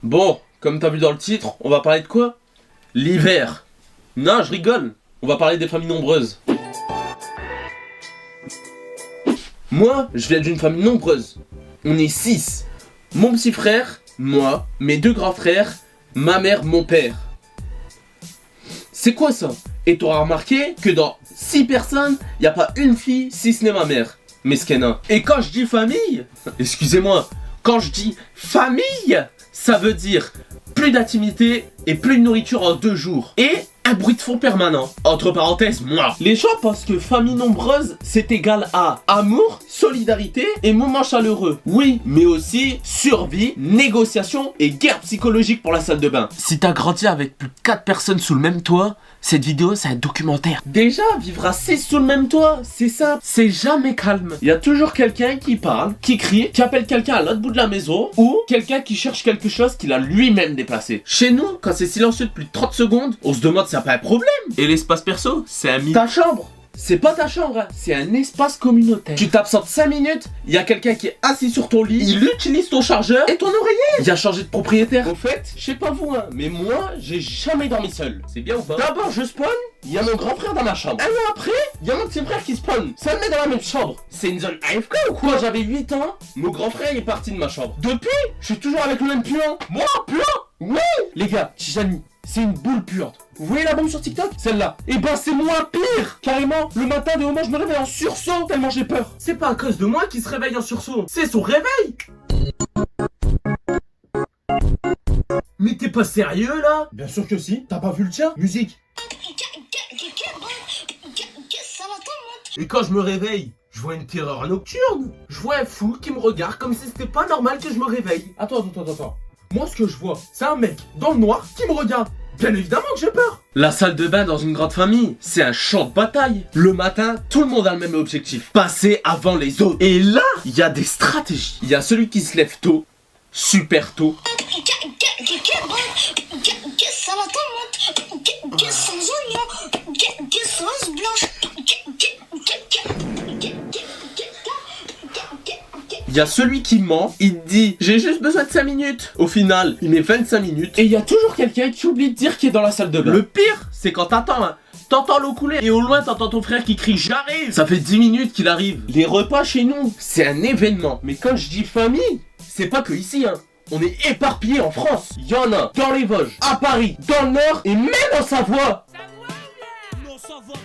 Bon, comme t'as vu dans le titre, on va parler de quoi? L'hiver. Non, je rigole. On va parler des familles nombreuses. Moi, je viens d'une famille nombreuse. On est 6. Mon petit frère, moi, mes 2 grands frères, ma mère, mon père. C'est quoi ça? Et t'auras remarqué que dans 6 personnes, y a pas une fille si ce n'est ma mère. Mesquena. Et quand je dis famille, excusez-moi, quand je dis famille, ça veut dire plus d'intimité et plus de nourriture en 2 jours. Et un bruit de fond permanent. Entre parenthèses, moi. Les gens pensent que famille nombreuse, c'est égal à amour, solidarité et moments chaleureux. Oui, mais aussi survie, négociation et guerre psychologique pour la salle de bain. Si t'as grandi avec plus de 4 personnes sous le même toit, cette vidéo, c'est un documentaire. Déjà, vivre à 6 sous le même toit, c'est simple. C'est jamais calme. Il y a toujours quelqu'un qui parle, qui crie, qui appelle quelqu'un à l'autre bout de la maison, ou quelqu'un qui cherche quelque chose qu'il a lui-même déplacé. Chez nous, quand c'est silencieux de plus de 30 secondes, on se demande si ça pas un problème. Et l'espace perso, c'est un mythe. Ta chambre, c'est pas ta chambre, hein. C'est un espace communautaire. Tu t'absentes 5 minutes, il y a quelqu'un qui est assis sur ton lit, il utilise ton chargeur et ton oreiller. Il a changé de propriétaire. Au fait, je sais pas vous, hein, mais moi, j'ai jamais dormi seul. C'est bien ou pas? D'abord, je spawn, il y a mon grand frère dans ma chambre. Un an après, il y a mon petit frère qui spawn. Ça me met dans la même chambre. C'est une zone AFK ou quoi? Quand j'avais 8 ans, mon grand frère est parti de ma chambre. Depuis, je suis toujours avec le même puant. Moi, puant? Oui. Les gars, Tijani, c'est une boule puante. Vous voyez la bombe sur TikTok? Celle-là. Et ben c'est moins pire. Carrément, le matin des moments je me réveille en sursaut tellement j'ai peur. C'est pas à cause de moi qu'il se réveille en sursaut. C'est son réveil. Mais t'es pas sérieux là? Bien sûr que si, t'as pas vu le tien? Musique. Et quand je me réveille, je vois une terreur nocturne. Je vois un fou qui me regarde comme si c'était pas normal que je me réveille. Attends. Moi ce que je vois, c'est un mec dans le noir qui me regarde. Bien évidemment que j'ai peur. La salle de bain dans une grande famille, c'est un champ de bataille. Le matin, tout le monde a le même objectif, passer avant les autres. Et là, il y a des stratégies. Il y a celui qui se lève tôt, super tôt. Il y a celui qui ment, il dit j'ai juste besoin de 5 minutes. Au final, il met 25 minutes. Et il y a toujours quelqu'un qui oublie de dire qu'il est dans la salle de bain. Le pire, c'est quand t'attends, hein. T'entends l'eau couler et au loin t'entends ton frère qui crie j'arrive. Ça fait 10 minutes qu'il arrive. Les repas chez nous, c'est un événement. Mais quand je dis famille, c'est pas que ici, hein. On est éparpillés en France. Il y en a dans les Vosges, à Paris, dans le Nord et même en Savoie.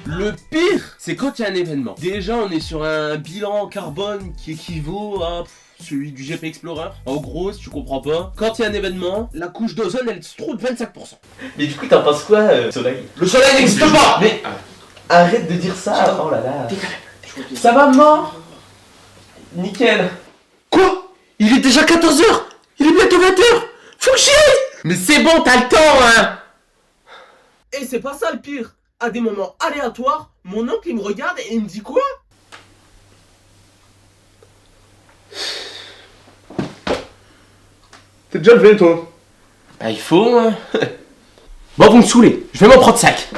Le pire, c'est quand il y a un événement. Déjà, on est sur un bilan carbone qui équivaut à celui du GP Explorer. En gros, si tu comprends pas, quand il y a un événement, la couche d'ozone, elle se trouve de 25%. Mais du coup, t'en penses quoi, soleil? Le soleil n'existe pas. Mais arrête de dire ça. Oh là là. Ça va, mort? Nickel. Quoi? Il est déjà 14h. Il est bientôt 20h. Faut que j'y aille. Mais c'est bon, t'as le temps, hein. Et c'est pas ça le pire. À des moments aléatoires, mon oncle il me regarde et il me dit quoi? T'es déjà levé toi? Bah il faut, hein. Bon, vous me saoulez, je vais m'en prendre 5.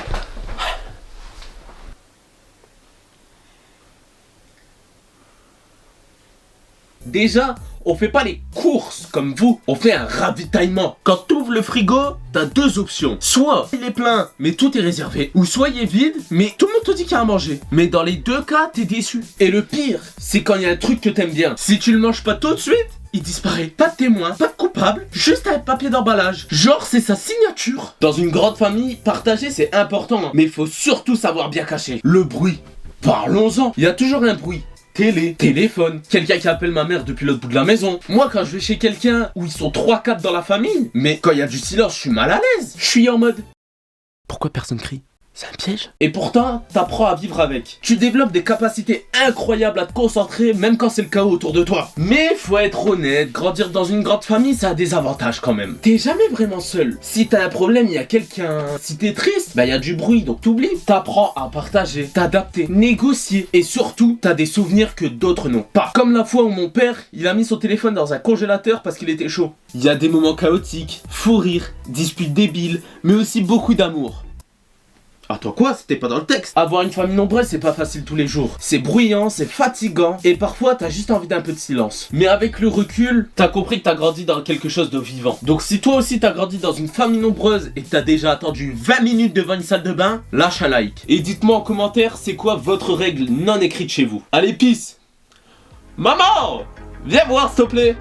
Déjà, on fait pas les courses comme vous, on fait un ravitaillement. Quand t'ouvres le frigo, t'as 2 options. Soit il est plein, mais tout est réservé. Ou soit il est vide, mais tout le monde te dit qu'il y a à manger. Mais dans les 2 cas, t'es déçu. Et le pire, c'est quand il y a un truc que t'aimes bien. Si tu le manges pas tout de suite, il disparaît. Pas de témoin, pas de coupable, juste un papier d'emballage. Genre, c'est sa signature. Dans une grande famille, partager c'est important. Mais il faut surtout savoir bien cacher. Le bruit. Parlons-en. Il y a toujours un bruit. Télé, téléphone, quelqu'un qui appelle ma mère depuis l'autre bout de la maison. Moi, quand je vais chez quelqu'un où ils sont 3-4 dans la famille, mais quand il y a du silence, je suis mal à l'aise. Je suis en mode pourquoi personne crie? C'est un piège? Et pourtant, t'apprends à vivre avec. Tu développes des capacités incroyables à te concentrer, même quand c'est le chaos autour de toi. Mais faut être honnête, grandir dans une grande famille, ça a des avantages quand même. T'es jamais vraiment seul. Si t'as un problème, il y a quelqu'un. Si t'es triste, bah il y a du bruit, donc t'oublies. T'apprends à partager, t'adapter, négocier. Et surtout, t'as des souvenirs que d'autres n'ont pas. Comme la fois où mon père, il a mis son téléphone dans un congélateur parce qu'il était chaud. Il y a des moments chaotiques, fou rire, disputes débiles, mais aussi beaucoup d'amour. Attends quoi? C'était pas dans le texte. Avoir une famille nombreuse, c'est pas facile tous les jours. C'est bruyant, c'est fatigant, et parfois t'as juste envie d'un peu de silence. Mais avec le recul, t'as compris que t'as grandi dans quelque chose de vivant. Donc si toi aussi t'as grandi dans une famille nombreuse et que t'as déjà attendu 20 minutes devant une salle de bain, lâche un like. Et dites-moi en commentaire c'est quoi votre règle non écrite chez vous. Allez, peace. Maman, viens voir s'il te plaît.